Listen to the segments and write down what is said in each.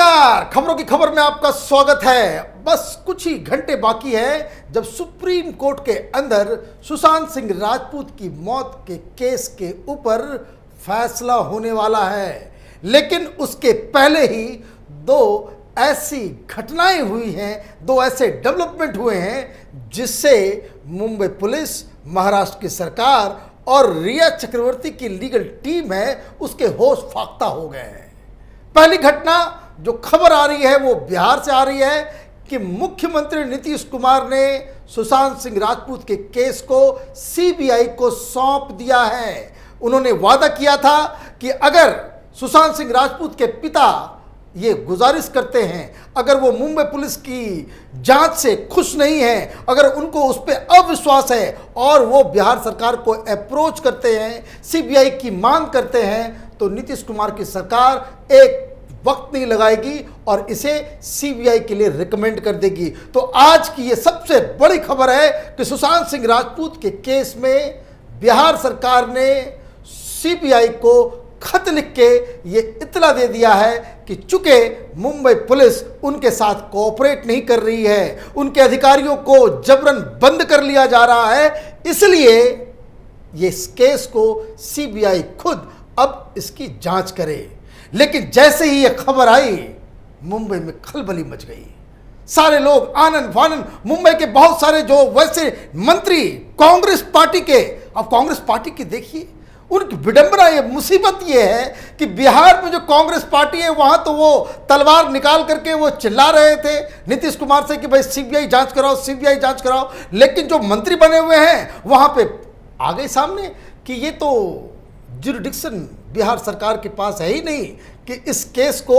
नमस्कार, खबरों की खबर में आपका स्वागत है। बस कुछ ही घंटे बाकी है जब सुप्रीम कोर्ट के अंदर सुशांत सिंह राजपूत की मौत के केस के ऊपर फैसला होने वाला है। लेकिन उसके पहले ही दो ऐसी घटनाएं हुई हैं, दो ऐसे डेवलपमेंट हुए हैं जिससे मुंबई पुलिस, महाराष्ट्र की सरकार और रिया चक्रवर्ती की लीगल टीम है उसके होश फाख्ता हो गए हैं। पहली घटना जो खबर आ रही है वो बिहार से आ रही है कि मुख्यमंत्री नीतीश कुमार ने सुशांत सिंह राजपूत के केस को सीबीआई को सौंप दिया है। उन्होंने वादा किया था कि अगर सुशांत सिंह राजपूत के पिता ये गुजारिश करते हैं, अगर वो मुंबई पुलिस की जांच से खुश नहीं है, अगर उनको उस पर अविश्वास है और वो बिहार सरकार को अप्रोच करते हैं, सीबीआई की मांग करते हैं, तो नीतीश कुमार की सरकार एक वक्त नहीं लगाएगी और इसे सीबीआई के लिए रिकमेंड कर देगी। तो आज की ये सबसे बड़ी खबर है कि सुशांत सिंह राजपूत के केस में बिहार सरकार ने सीबीआई को खत लिख के ये इत्तला दे दिया है कि चूंकि मुंबई पुलिस उनके साथ कोऑपरेट नहीं कर रही है, उनके अधिकारियों को जबरन बंद कर लिया जा रहा है, इसलिए ये इस केस को सीबीआई खुद अब इसकी जांच करे। लेकिन जैसे ही ये खबर आई, मुंबई में खलबली मच गई। सारे लोग आनंद फानंद, मुंबई के बहुत सारे जो वैसे मंत्री कांग्रेस पार्टी के, अब कांग्रेस पार्टी की देखिए उनकी विडंबना, ये मुसीबत ये है कि बिहार में जो कांग्रेस पार्टी है वहां तो वो तलवार निकाल करके वो चिल्ला रहे थे नीतीश कुमार से कि भाई सीबीआई जांच कराओ, सीबीआई जांच कराओ, लेकिन जो मंत्री बने हुए हैं वहां पे आ गए सामने कि ये तो जुरिडिक्शन बिहार सरकार के पास है ही नहीं कि इस केस को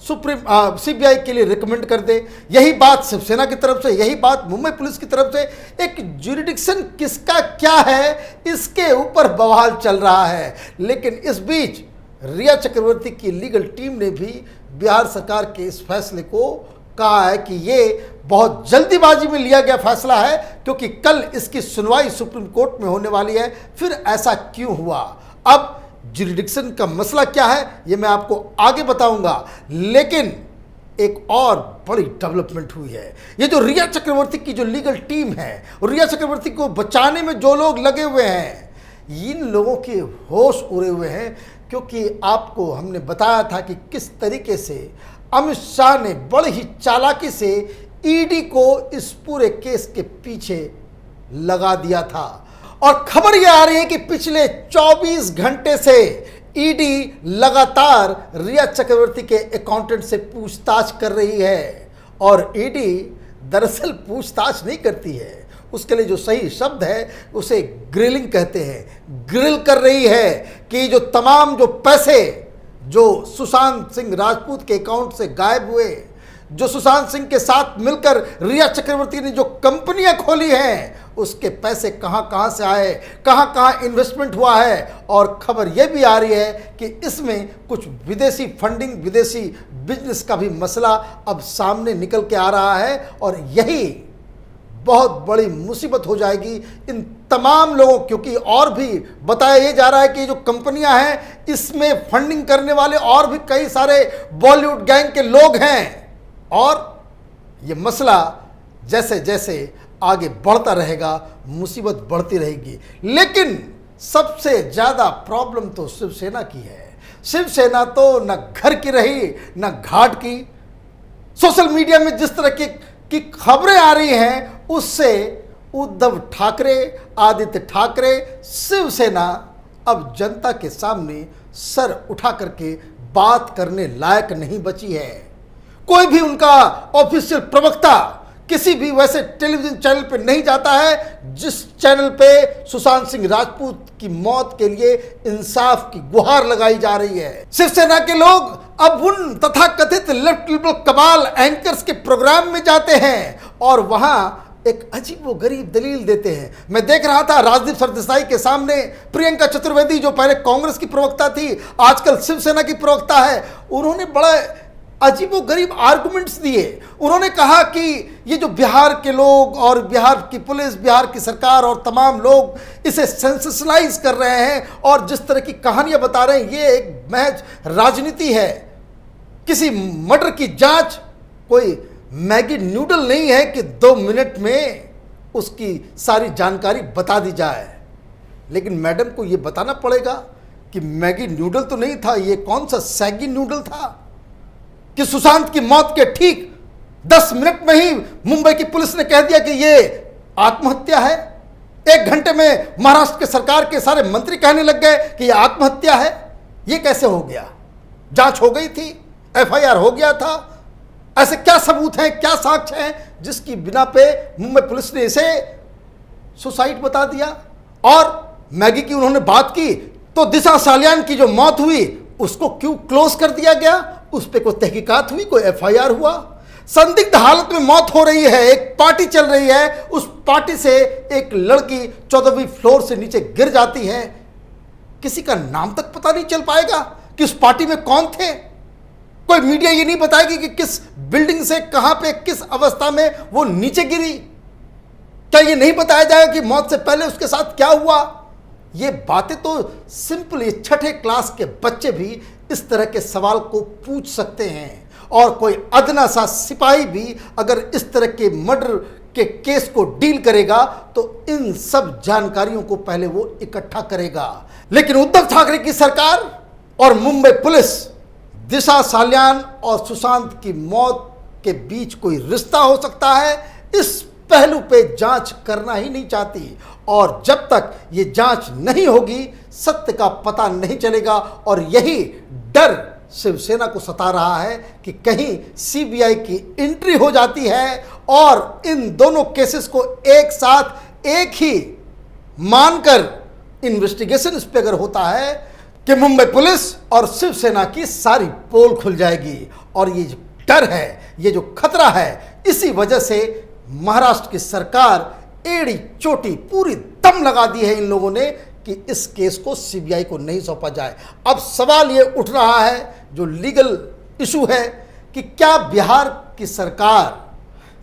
सीबीआई के लिए रिकमेंड कर दे। यही बात शिवसेना की तरफ से, यही बात मुंबई पुलिस की तरफ से, एक जुरिडिक्शन किसका क्या है इसके ऊपर बवाल चल रहा है। लेकिन इस बीच रिया चक्रवर्ती की लीगल टीम ने भी बिहार सरकार के इस फैसले को कहा है कि ये बहुत जल्दीबाजी में लिया गया फैसला है, क्योंकि कल इसकी सुनवाई सुप्रीम कोर्ट में होने वाली है। फिर ऐसा क्यों हुआ, अब जुरिडिक्शन का मसला क्या है ये मैं आपको आगे बताऊंगा। लेकिन एक और बड़ी डेवलपमेंट हुई है। ये जो रिया चक्रवर्ती की जो लीगल टीम है और रिया चक्रवर्ती को बचाने में जो लोग लगे हुए हैं, इन लोगों के होश उड़े हुए हैं, क्योंकि आपको हमने बताया था कि किस तरीके से अमित शाह ने बड़ी ही चालाकी से ईडी को इस पूरे केस के पीछे लगा दिया था। और खबर यह आ रही है कि पिछले 24 घंटे से ईडी लगातार रिया चक्रवर्ती के अकाउंटेंट से पूछताछ कर रही है। और ईडी दरअसल पूछताछ नहीं करती है, उसके लिए जो सही शब्द है उसे ग्रिलिंग कहते हैं। ग्रिल कर रही है कि जो तमाम जो पैसे जो सुशांत सिंह राजपूत के अकाउंट से गायब हुए, जो सुशांत सिंह के साथ मिलकर रिया चक्रवर्ती ने जो कंपनियां खोली हैं, उसके पैसे कहां कहां से आए, कहां कहां इन्वेस्टमेंट हुआ है। और खबर यह भी आ रही है कि इसमें कुछ विदेशी फंडिंग, विदेशी बिजनेस का भी मसला अब सामने निकल के आ रहा है। और यही बहुत बड़ी मुसीबत हो जाएगी इन तमाम लोगों, क्योंकि और भी बताया ये जा रहा है कि जो कंपनियां हैं इसमें फंडिंग करने वाले और भी कई सारे बॉलीवुड गैंग के लोग हैं। और ये मसला जैसे जैसे आगे बढ़ता रहेगा, मुसीबत बढ़ती रहेगी। लेकिन सबसे ज़्यादा प्रॉब्लम तो शिवसेना की है। शिवसेना तो न घर की रही न घाट की। सोशल मीडिया में जिस तरह की खबरें आ रही हैं उससे उद्धव ठाकरे, आदित्य ठाकरे, शिवसेना अब जनता के सामने सर उठा करके बात करने लायक नहीं बची है। कोई भी उनका ऑफिशियल प्रवक्ता किसी भी वैसे टेलीविजन चैनल पे नहीं जाता है जिस चैनल पे सुशांत सिंह राजपूत की मौत के लिए इंसाफ की गुहार लगाई जा रही है। शिवसेना के लोग अब उन तथाकथित लेफ्ट लिबरल कमाल एंकर्स के प्रोग्राम में जाते हैं और वहां एक अजीबोगरीब दलील देते हैं। मैं देख रहा था राजदीप सरदेसाई के सामने प्रियंका चतुर्वेदी, जो पहले कांग्रेस की प्रवक्ता थी आजकल शिवसेना की प्रवक्ता है, उन्होंने बड़ा अजीबोगरीब आर्गुमेंट्स दिए। उन्होंने कहा कि ये जो बिहार के लोग और बिहार की पुलिस, बिहार की सरकार और तमाम लोग इसे सेंसेशनलाइज कर रहे हैं और जिस तरह की कहानियां बता रहे हैं ये एक महज राजनीति है। किसी मर्डर की जांच कोई मैगी नूडल नहीं है कि 2 मिनट में उसकी सारी जानकारी बता दी जाए। लेकिन मैडम को यह बताना पड़ेगा कि मैगी नूडल तो नहीं था, यह कौन सा सैगी नूडल था कि सुशांत की मौत के ठीक 10 मिनट में ही मुंबई की पुलिस ने कह दिया कि यह आत्महत्या है। 1 घंटे में महाराष्ट्र के सरकार के सारे मंत्री कहने लग गए कि यह आत्महत्या है। यह कैसे हो गया? जांच हो गई थी, एफआईआर हो गया था। ऐसे क्या सबूत हैं, क्या साक्ष्य हैं जिसकी बिना पे मुंबई पुलिस ने इसे सुसाइड बता दिया? और मैगी की उन्होंने बात की तो दिशा सालियान की जो मौत हुई उसको क्यों क्लोज कर दिया गया? उस पर कोई तहकीकात हुई, कोई एफआईआर हुआ? संदिग्ध हालत में मौत हो रही है, एक पार्टी चल रही है, उस पार्टी से एक लड़की 14वीं फ्लोर से नीचे गिर जाती है। किसी का नाम तक पता नहीं चल पाएगा कि उस पार्टी में कौन थे। कोई मीडिया ये नहीं बताएगी कि किस बिल्डिंग से कहां पे किस अवस्था में वो नीचे गिरी। क्या ये नहीं बताया जाएगा कि मौत से पहले उसके साथ क्या हुआ? ये बातें तो सिंपल 6ठे क्लास के बच्चे भी इस तरह के सवाल को पूछ सकते हैं। और कोई अदना सा सिपाही भी अगर इस तरह के मर्डर के केस को डील करेगा तो इन सब जानकारियों को पहले वो इकट्ठा करेगा। लेकिन उद्धव ठाकरे की सरकार और मुंबई पुलिस दिशा सालियान और सुशांत की मौत के बीच कोई रिश्ता हो सकता है, इस पहलू पे जांच करना ही नहीं चाहती। और जब तक ये जांच नहीं होगी सत्य का पता नहीं चलेगा। और यही डर शिवसेना को सता रहा है कि कहीं सीबीआई की एंट्री हो जाती है और इन दोनों केसेस को एक साथ एक ही मानकर इन्वेस्टिगेशन इस पे अगर होता है कि मुंबई पुलिस और शिवसेना की सारी पोल खुल जाएगी। और ये जो डर है, ये जो खतरा है, इसी वजह से महाराष्ट्र की सरकार एड़ी चोटी पूरी दम लगा दी है इन लोगों ने कि इस केस को सीबीआई को नहीं सौंपा जाए। अब सवाल ये उठ रहा है, जो लीगल इशू है, कि क्या बिहार की सरकार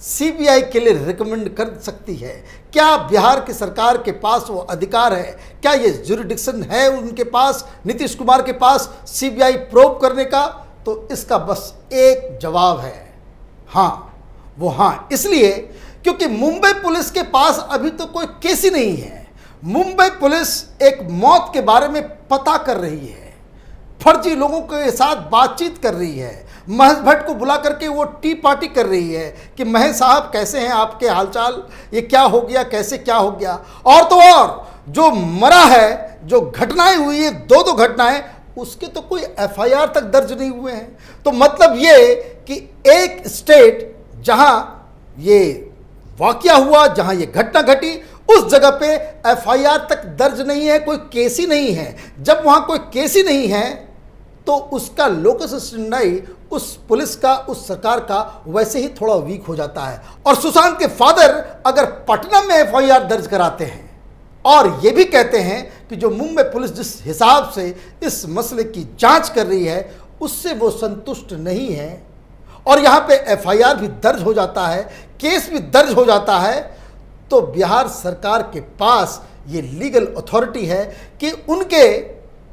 सीबीआई के लिए रिकमेंड कर सकती है? क्या बिहार की सरकार के पास वो अधिकार है? क्या ये जुरिडिक्शन है उनके पास, नीतीश कुमार के पास, सीबीआई प्रोब करने का? तो इसका बस एक जवाब है, हाँ। वो हाँ इसलिए क्योंकि मुंबई पुलिस के पास अभी तो कोई केस ही नहीं है। मुंबई पुलिस एक मौत के बारे में पता कर रही है, फर्जी लोगों के साथ बातचीत कर रही है, महेश भट्ट को बुला करके वो टी पार्टी कर रही है कि महेश साहब कैसे हैं, आपके हालचाल, ये क्या हो गया, कैसे क्या हो गया। और तो और जो मरा है, जो घटनाएं हुई है, 2 घटनाएं, उसके तो कोई एफआईआर तक दर्ज नहीं हुए हैं। तो मतलब ये कि एक स्टेट जहां ये वाकया हुआ, जहां ये घटना घटी, उस जगह पे एफआईआर तक दर्ज नहीं है, कोई केस ही नहीं है। जब वहां कोई केस ही नहीं है तो उसका लोकस स्टैंडर्ड उस पुलिस का, उस सरकार का वैसे ही थोड़ा वीक हो जाता है। और सुशांत के फादर अगर पटना में एफआईआर दर्ज कराते हैं और ये भी कहते हैं कि जो मुंबई पुलिस जिस हिसाब से इस मसले की जांच कर रही है उससे वो संतुष्ट नहीं है, और यहाँ पे एफआईआर भी दर्ज हो जाता है, केस भी दर्ज हो जाता है, तो बिहार सरकार के पास ये लीगल अथॉरिटी है कि उनके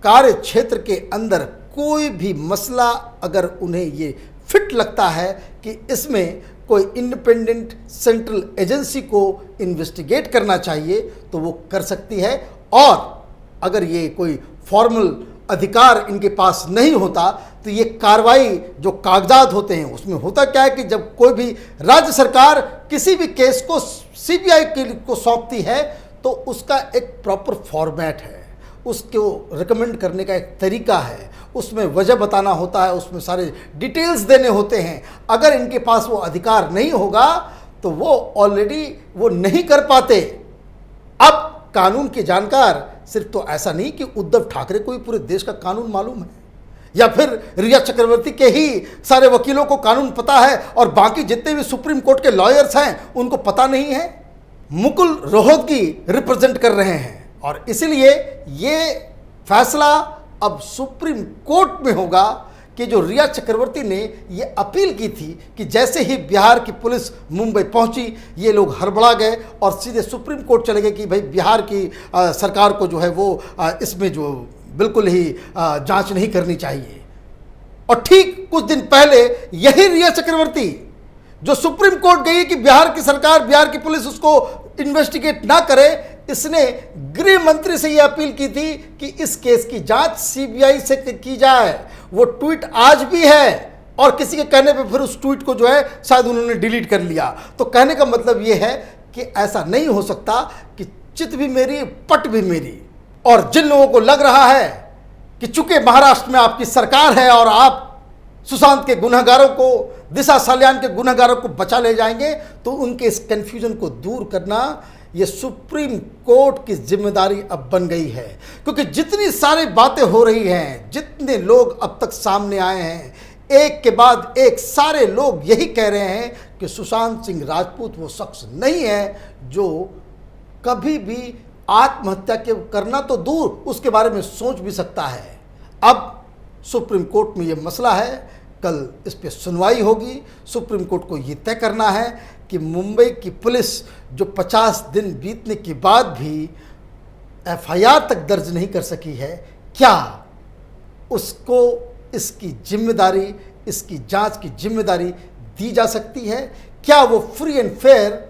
कार्य क्षेत्र के अंदर कोई भी मसला अगर उन्हें ये फिट लगता है कि इसमें कोई इंडिपेंडेंट सेंट्रल एजेंसी को इन्वेस्टिगेट करना चाहिए तो वो कर सकती है। और अगर ये कोई फॉर्मल अधिकार इनके पास नहीं होता तो ये कार्रवाई जो कागजात होते हैं उसमें होता क्या है कि जब कोई भी राज्य सरकार किसी भी केस को सीबीआई को सौंपती है तो उसका एक प्रॉपर फॉर्मेट है, उसको रिकमेंड करने का एक तरीका है, उसमें वजह बताना होता है, उसमें सारे डिटेल्स देने होते हैं। अगर इनके पास वो अधिकार नहीं होगा तो वो ऑलरेडी वो नहीं कर पाते। अब कानून के जानकार सिर्फ तो ऐसा नहीं कि उद्धव ठाकरे को ही पूरे देश का कानून मालूम है या फिर रिया चक्रवर्ती के ही सारे वकीलों को कानून पता है और बाकी जितने भी सुप्रीम कोर्ट के लॉयर्स हैं उनको पता नहीं है। मुकुल रोहतगी रिप्रेजेंट कर रहे हैं और इसलिए ये फैसला अब सुप्रीम कोर्ट में होगा कि जो रिया चक्रवर्ती ने ये अपील की थी कि जैसे ही बिहार की पुलिस मुंबई पहुंची ये लोग हड़बड़ा गए और सीधे सुप्रीम कोर्ट चले गए कि भाई बिहार की सरकार को जो है वो इसमें जो बिल्कुल ही जांच नहीं करनी चाहिए। और ठीक कुछ दिन पहले यही रिया चक्रवर्ती जो सुप्रीम कोर्ट गई कि बिहार की सरकार, बिहार की पुलिस उसको इन्वेस्टिगेट ना करे, इसने गृह मंत्री से यह अपील की थी कि इस केस की जांच सीबीआई से की जाए। वो ट्वीट आज भी है और किसी के कहने पे फिर उस ट्वीट को जो है शायद उन्होंने डिलीट कर लिया। तो कहने का मतलब ये है कि ऐसा नहीं हो सकता कि चित भी मेरी पट भी मेरी। और जिन लोगों को लग रहा है कि चूंकि महाराष्ट्र में आपकी सरकार है और आप सुशांत के गुनहगारों को, दिशा सालियान के गुनहगारों को बचा ले जाएंगे, तो उनके इस कंफ्यूजन को दूर करना ये सुप्रीम कोर्ट की जिम्मेदारी अब बन गई है। क्योंकि जितनी सारी बातें हो रही हैं, जितने लोग अब तक सामने आए हैं, एक के बाद एक सारे लोग यही कह रहे हैं कि सुशांत सिंह राजपूत वो शख्स नहीं है जो कभी भी आत्महत्या के करना तो दूर, उसके बारे में सोच भी सकता है। अब सुप्रीम कोर्ट में ये मसला है, कल इस पे सुनवाई होगी। सुप्रीम कोर्ट को ये तय करना है कि मुंबई की पुलिस जो 50 दिन बीतने के बाद भी एफआईआर तक दर्ज नहीं कर सकी है, क्या उसको इसकी जिम्मेदारी, इसकी जांच की जिम्मेदारी दी जा सकती है? क्या वो फ्री एंड फेयर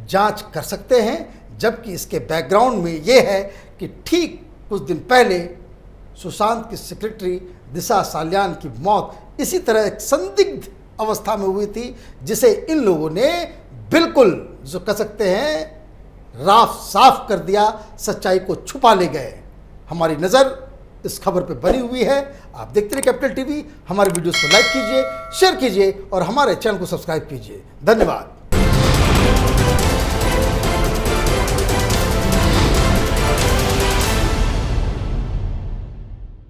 जांच कर सकते हैं? जबकि इसके बैकग्राउंड में ये है कि ठीक कुछ दिन पहले सुशांत की सेक्रेटरी दिशा सालियान की मौत इसी तरह एक संदिग्ध अवस्था में हुई थी, जिसे इन लोगों ने बिल्कुल जो कह सकते हैं राफ साफ कर दिया, सच्चाई को छुपा ले गए। हमारी नज़र इस खबर पे बनी हुई है। आप देखते रहिए कैपिटल टीवी। हमारे वीडियोस को लाइक कीजिए, शेयर कीजिए और हमारे चैनल को सब्सक्राइब कीजिए। धन्यवाद।